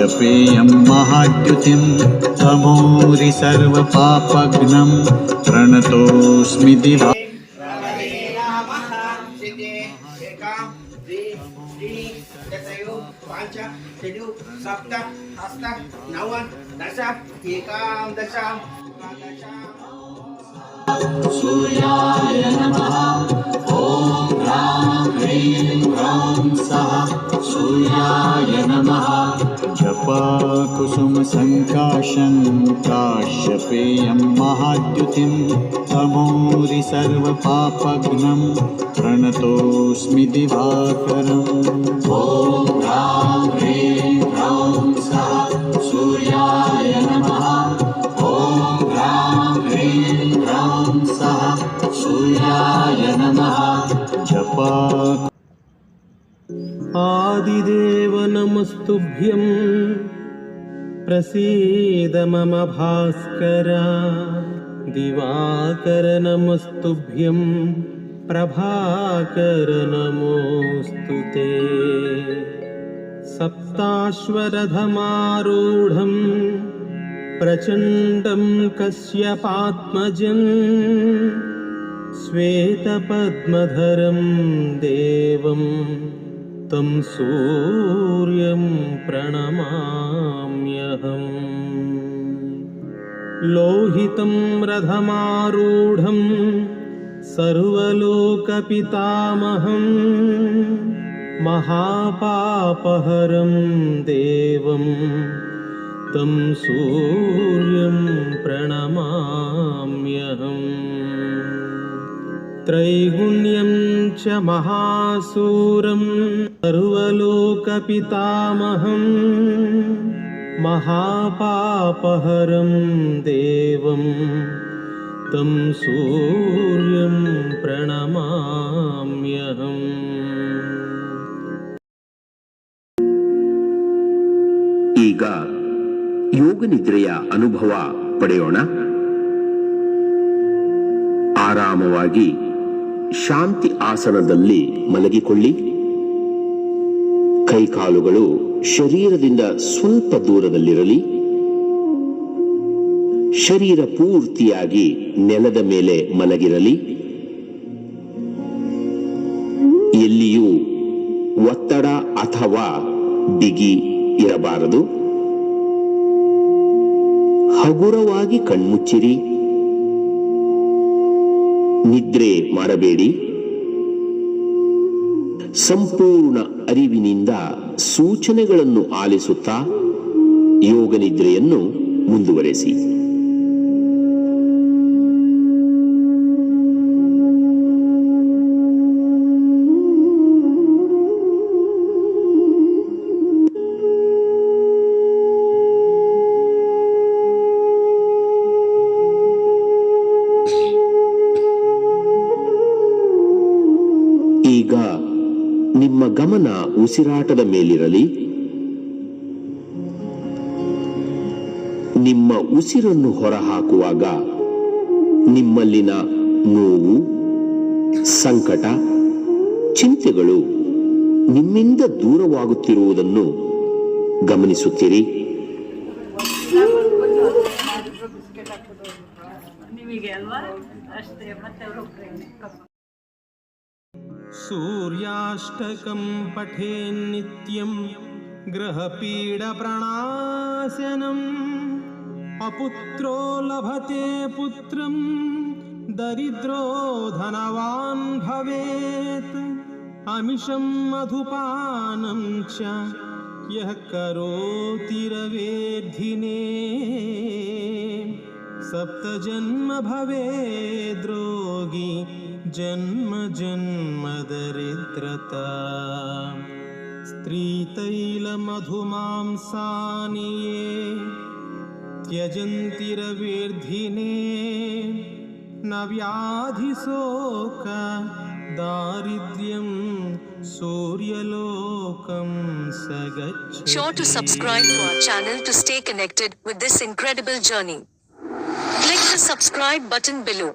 काश्यपेयं महाद्युतिं तमोरि सर्वपापघ्नं प्रणतोऽस्मि दिवा सप्त अष्ट नव दश एकादश सूर्याय नमः। ॐ ह्रां ह्रीं ह्रौं सः सूर्याय नमः। जपाकुसुमसङ्काशं काश्यपेयं महाद्युतिं तमोरि सर्वपापघ्नं प्रणतोऽस्मि दिवाकरम्। ॐ ह्रां ह्रीं ह्रौं सः सूर्याय नमः। ॐ ह्रां ह्रीं ह्रौं सः सूर्याय नमः। जपा आदिदेव नमस्तुभ्यं प्रसीद मम भास्कर। दिवाकर नमस्तुभ्यं प्रभाकर नमोऽस्तुते। सप्ताश्वरथमारूढं प्रचण्डं कश्यपात्मजं श्वेतपद्मधरं देवं तं सूर्यं प्रणमाम्यहम्। लोहितं रथमारूढं सर्वलोकपितामहं महापापहरं देवं तं सूर्यं प्रणमाम्यहम्। त्रैगुण्यं च महासूरं सर्वलोकपितामहं महापापहरं देवं तं सूर्यं प्रणमाम्यहम्। ಈಗ ಯೋಗ ನಿದ್ರೆಯ ಅನುಭವ ಪಡೆಯೋಣ. ಆರಾಮವಾಗಿ ಶಾಂತಿ ಆಸನದಲ್ಲಿ ಮಲಗಿಕೊಳ್ಳಿ. ಕೈಕಾಲುಗಳು ಶರೀರದಿಂದ ಸ್ವಲ್ಪ ದೂರದಲ್ಲಿರಲಿ. ಶರೀರ ಪೂರ್ತಿಯಾಗಿ ನೆಲದ ಮೇಲೆ ಮಲಗಿರಲಿ. ಎಲ್ಲಿಯೂ ಒತ್ತಡ ಅಥವಾ ಬಿಗಿ ಇರಬಾರದು. ಹಗುರವಾಗಿ ಕಣ್ಮುಚ್ಚಿರಿ. ನಿದ್ರೆ ಮಾಡಬೇಡಿ. ಸಂಪೂರ್ಣ ಅರಿವಿನಿಂದ ಸೂಚನೆಗಳನ್ನು ಆಲಿಸುತ್ತಾ ಯೋಗ ನಿದ್ರೆಯನ್ನು ಮುಂದುವರೆಸಿ. ಈಗ ನಿಮ್ಮ ಗಮನ ಉಸಿರಾಟದ ಮೇಲಿರಲಿ. ನಿಮ್ಮ ಉಸಿರನ್ನು ಹೊರಹಾಕುವಾಗ ನಿಮ್ಮಲ್ಲಿನ ನೋವು, ಸಂಕಟ, ಚಿಂತೆಗಳು ನಿಮ್ಮಿಂದ ದೂರವಾಗುತ್ತಿರುವುದನ್ನು ಗಮನಿಸುತ್ತೀರಿ. सूर्याष्टकं पठेन्नित्यं ग्रहपीडप्रणाशनम्। अपुत्रो लभते पुत्रं दरिद्रो धनवान् भवेत्। अमिषं मधुपानं च यः करोति रवेद्धिने सप्तजन्म भवेद्रोगी जन्म जन्म दरिद्रता। स्त्रीतैलमधुमांसानि ये त्यजन्ति रवेर्धिने न व्याधिशोक दारिद्र्यं सूर्यलोकं स गच्छति. Sure to subscribe to our channel to stay connected with this incredible journey. Click the subscribe button below.